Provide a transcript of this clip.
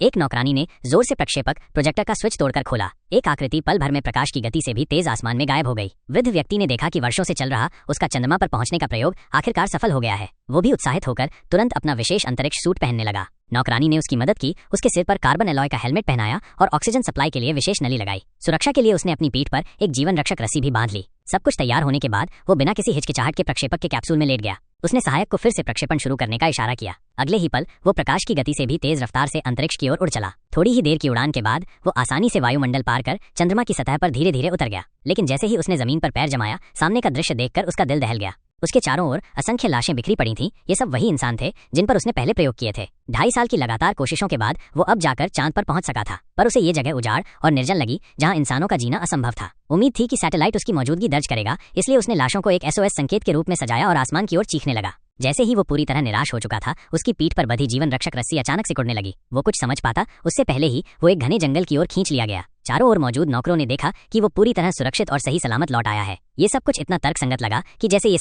एक नौकरानी ने जोर से प्रक्षेपक प्रोजेक्टर का स्विच तोड़कर खोला। एक आकृति पल भर में प्रकाश की गति से भी तेज आसमान में गायब हो गई। वृद्ध व्यक्ति ने देखा कि वर्षों से चल रहा उसका चंद्रमा पर पहुंचने का प्रयोग आखिरकार सफल हो गया है। वो भी उत्साहित होकर तुरंत अपना विशेष अंतरिक्ष सूट पहनने लगा। नौकरानी ने उसकी मदद की, उसके सिर पर कार्बन एलॉय का हेलमेट पहनाया और ऑक्सीजन सप्लाई के लिए विशेष नली लगाई। सुरक्षा के लिए उसने अपनी पीठ पर एक जीवन रक्षक रस्सी भी बांध ली। सब कुछ तैयार होने के बाद वो बिना किसी हिचकिचाहट के प्रक्षेपक के कैप्सूल में लेट गया। उसने सहायक को फिर से प्रक्षेपण शुरू करने का इशारा किया। अगले ही पल वो प्रकाश की गति से भी तेज रफ्तार से अंतरिक्ष की ओर उड़ चला। थोड़ी ही देर की उड़ान के बाद वो आसानी से वायुमंडल पार कर चंद्रमा की सतह पर धीरे धीरे उतर गया। लेकिन जैसे ही उसने जमीन पर पैर जमाया, सामने का दृश्य देखकर उसका दिल दहल गया। उसके चारों ओर असंख्य लाशें बिखरी पड़ी थीं। ये सब वही इंसान थे जिन पर उसने पहले प्रयोग किए थे। 2.5 साल की लगातार कोशिशों के बाद वो अब जाकर चांद पर पहुंच सका था, पर उसे ये जगह उजाड़ और निर्जन लगी जहां इंसानों का जीना असंभव था। उम्मीद थी कि सैटेलाइट उसकी मौजूदगी दर्ज करेगा, इसलिए उसने लाशों को एक SOS संकेत के रूप में सजाया और आसमान की ओर चीखने लगा। जैसे ही वो पूरी तरह निराश हो चुका था, उसकी पीठ पर बंधी जीवन रक्षक रस्सी अचानक सिकुड़ने लगी। वो कुछ समझ पाता उससे पहले ही वो एक घने जंगल की ओर खींच लिया गया। चारों ओर मौजूद नौकरों ने देखा कि वो पूरी तरह सुरक्षित और सही सलामत लौट आया है। ये सब कुछ इतना तर्कसंगत लगा कि जैसे ये